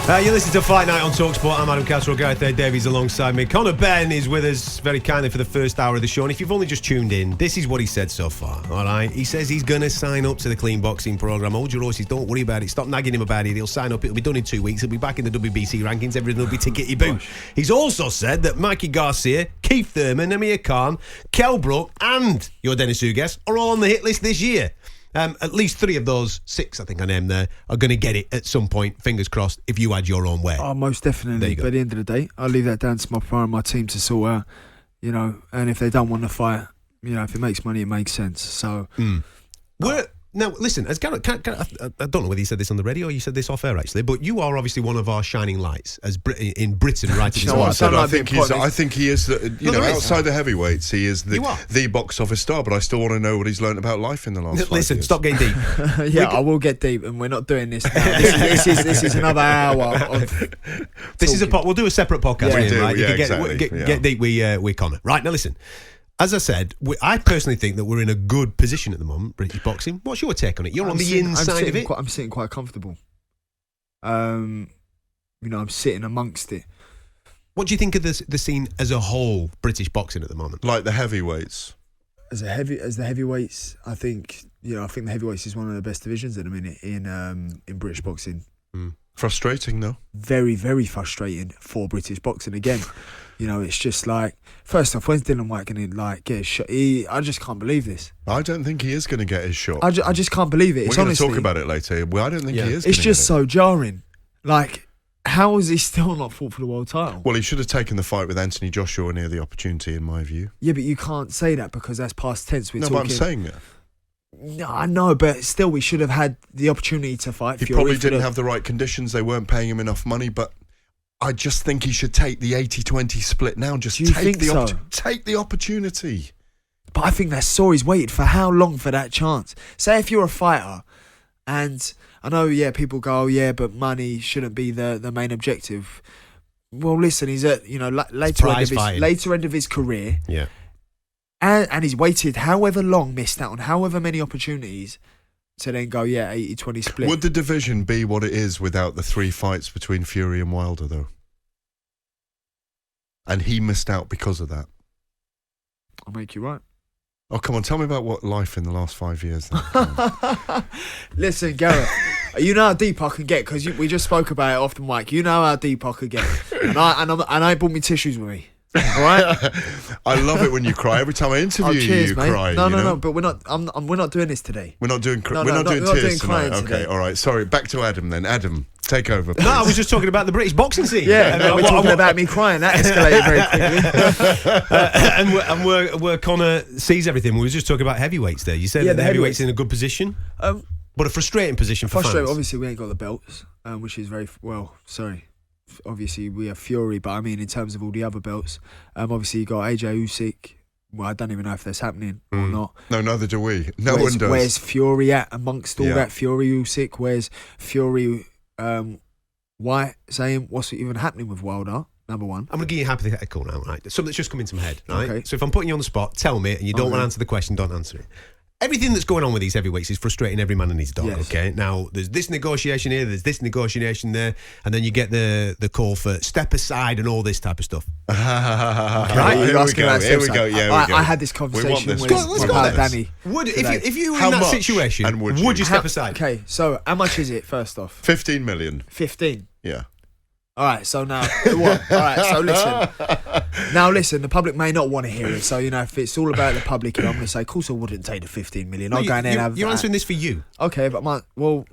You listen to Fight Night on talkSPORT. I'm Adam Castro, Gareth Davies alongside me. Conor Benn is with us very kindly for the first hour of the show. And if you've only just tuned in, this is what he said so far, all right? He says he's going to sign up to the clean boxing programme. Hold your horses, don't worry about it. Stop nagging him about it. He'll sign up. It'll be done in 2 weeks. He'll be back in the WBC rankings. Everything will be tickety-boo. He's also said that Mikey Garcia, Keith Thurman, Amir Khan, Kell Brook and your Dennis Ugas are all on the hit list this year. At least 3 of those 6, I think I named there, are going to get it at some point, fingers crossed, if you had your own way. Oh, most definitely. But at the end of the day, I'll leave that down to my team to sort out, and if they don't want to fight, if it makes money, it makes sense. So... Now, listen, as Gareth, I don't know whether you said this on the radio or you said this off air, actually, but you are obviously one of our shining lights as in Britain, right? I think he is, outside the heavyweights, he is the box office star, but I still want to know what he's learned about life in the last 5 years. Listen, stop getting deep. I will get deep, and we're not doing this now. This is another hour of This is we'll do a separate podcast. Get deep with Conor. Right, now listen. As I said, I personally think that we're in a good position at the moment, British boxing. What's your take on it? You're on the inside of it. I'm sitting quite comfortable. I'm sitting amongst it. What do you think of the scene as a whole, British boxing at the moment? Like the heavyweights? As the heavyweights, I think the heavyweights is one of the best divisions at the minute in British boxing. Frustrating, though. Very, very frustrating for British boxing. Again, it's just like, first off, when's Dylan White going to get his shot? I just can't believe this. I don't think he is going to get his shot. I just can't believe it. We're going to talk about it later. Well, I don't think he is. It's just so jarring. Like, how is he still not fought for the world title? Well, he should have taken the fight with Anthony Joshua near the opportunity, in my view. Yeah, but you can't say that because that's past tense. But I'm saying that. No, I know, but still, we should have had the opportunity to fight. He probably didn't have the right conditions. They weren't paying him enough money, but I just think he should take the 80-20 split now. Just take the opportunity. But I think that's sore. He's waited for how long for that chance? Say if you're a fighter, and I know, people go, but money shouldn't be the main objective. Well, listen, he's at later end of his career. Yeah. And he's waited however long, missed out on however many opportunities to then go, 80-20 split. Would the division be what it is without the 3 fights between Fury and Wilder, though? And he missed out because of that. I'll make you right. Oh, come on, tell me about what life in the last 5 years. Listen, Gareth, you know how deep I can get, because we just spoke about it off the mic. You know how deep I could get. And I brought me tissues with me. All right. I love it when you cry. Every time I interview you mate. cry. No. But we're not doing this today. We're not doing tears tonight. Okay, all right. Sorry. Back to Adam then. Adam, take over. Please. No, I was just talking about the British boxing scene. Yeah, we're talking about me crying. That escalated very quickly. and where Conor sees everything. We were just talking about heavyweights there. You said that the heavyweights in a good position, but a frustrating position for fans. Obviously, we ain't got the belts, which is very well. Sorry. Obviously, we have Fury, but I mean, in terms of all the other belts, obviously you got AJ Usyk. Well, I don't even know if that's happening or not. No, neither do we. No one does. Where's Fury at amongst all that? Fury Usyk. Where's Fury White saying what's even happening with Wilder? Number one. I'm going to give you a hypothetical now, right? Something that's just come into my head, right? Okay. So if I'm putting you on the spot, tell me, and you don't want to answer the question, don't answer it. Everything that's going on with these heavyweights is frustrating every man and his dog, okay? Now, there's this negotiation here, there's this negotiation there, and then you get the call for step aside and all this type of stuff. Right? Here we go. I had this conversation with my pal Danny. If you were in that situation, would you step aside? Okay, so how much is it, first off? 15 million. 15? Yeah. All right, so now, what? All right, so listen. The public may not want to hear it. So, if it's all about the public, I'm going to say, of course I wouldn't take the 15 million. I'll go in there and have... You're answering this for you. Okay, but all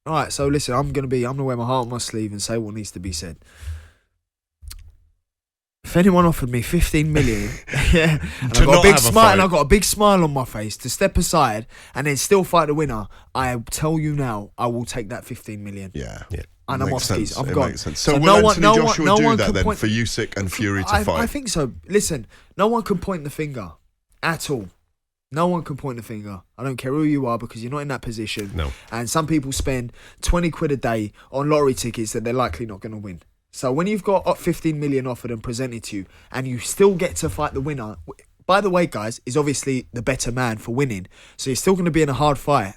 right, so listen, I'm going to wear my heart on my sleeve and say what needs to be said. If anyone offered me 15 million, and I've got a big smile on my face to step aside and then still fight the winner, I tell you now, I will take that 15 million. Yeah. And I'm off skis. I'm gone. Makes sense. So will Anthony Joshua do that then for Usyk and Fury to fight? I think so. Listen, no one can point the finger at all. No one can point the finger. I don't care who you are because you're not in that position. No. And some people spend 20 quid a day on lottery tickets that they're likely not going to win. So when you've got 15 million offered and presented to you and you still get to fight the winner, by the way, guys, is obviously the better man for winning. So you're still going to be in a hard fight.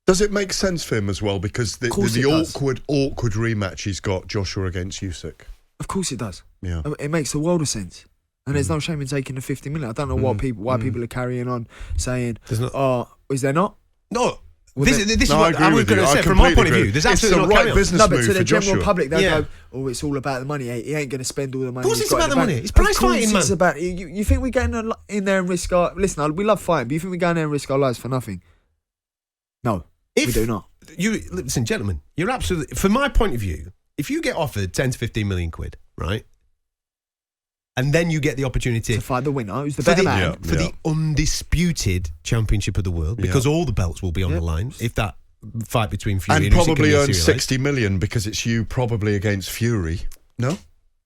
Does it make sense for him as well? Because the does. awkward rematch he's got, Joshua against Usyk. Of course it does. Yeah. It makes a world of sense. And there's no shame in taking the 50 million. I don't know why people are carrying on saying, is there not? No. This is I what I was going to say from my point of view. There's absolutely it's the right business but move to the for general Joshua. public, they'll go, it's all about the money. He ain't going to spend all the money. Of course he's it's got about in the bank. money. It's prize fighting, man. It's about, you think we're getting in there and risk our... Listen, we love fighting, but you think we're going there and risk our lives for nothing? No, we do not. Listen, gentlemen, you're absolutely... From my point of view, if you get offered 10 to 15 million quid, right? And then you get the opportunity to fight the winner, who's the better man. For the undisputed championship of the world, because all the belts will be on the line. If that fight between Fury and Usyk probably earn 60 million because it's you probably against Fury. No?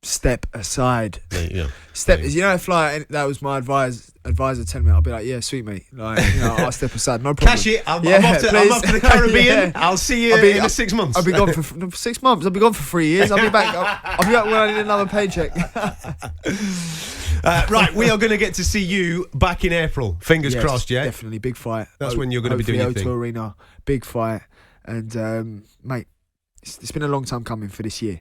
Step aside. Yeah. You know, if like that was my advisor telling me, I'll be like, yeah, sweet mate. Like, I'll step aside, no problem. Cash it. I'm off to the Caribbean. I'll see you in 6 months. I'll be gone for 6 months. I'll be gone for 3 years. I'll be back. I'll be back when I need another paycheck. Right, we are going to get to see you back in April. Fingers crossed, yeah? Definitely, big fight. That's when you're going to be doing your thing. O2 Arena, big fight. And, mate, it's been a long time coming for this year.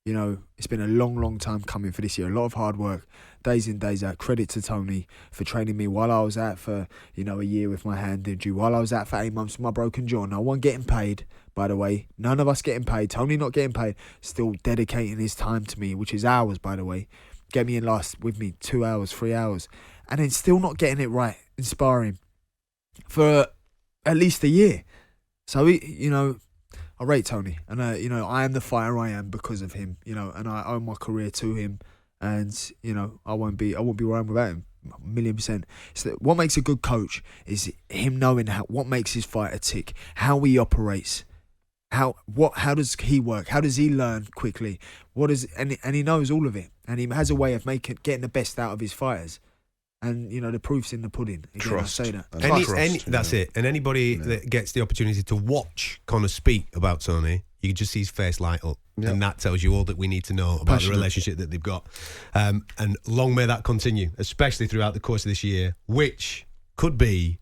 You know, it's been a long time coming for this year. A lot of hard work, days in, days out. Credit to Tony for training me while I was out for, a year with my hand injury, while I was out for 8 months with my broken jaw. No one getting paid, by the way. None of us getting paid. Tony not getting paid. Still dedicating his time to me, which is hours, by the way. Get me in with me 2 hours, 3 hours. And then still not getting it right, inspiring for at least a year. So, I rate Tony, and I am the fighter I am because of him, and I owe my career to him, and I won't be where I am without him, 1,000,000%. So what makes a good coach is him knowing what makes his fighter tick, how he operates, how does he work, how does he learn quickly, and he knows all of it, and he has a way of getting the best out of his fighters. And, the proof's in the pudding. Again, Trust. I say that. That's it. And anybody that gets the opportunity to watch Conor speak about Tony, you can just see his face light up. Yep. And that tells you all that we need to know about the relationship that they've got. And long may that continue, especially throughout the course of this year, which could be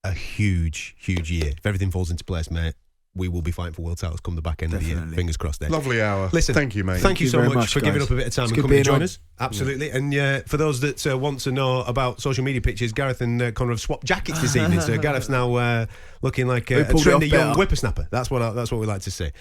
a huge year. If everything falls into place, mate, we will be fighting for world titles come the back end of the year. Fingers crossed there. Lovely hour. Listen, thank you, mate. Thank you so very much for giving guys. up a bit of time and coming to join us. Absolutely. Yeah. And for those that want to know about social media pictures, Gareth and Conor have swapped jackets this evening. So Gareth's now looking like a trendy young whippersnapper. That's what we like to say.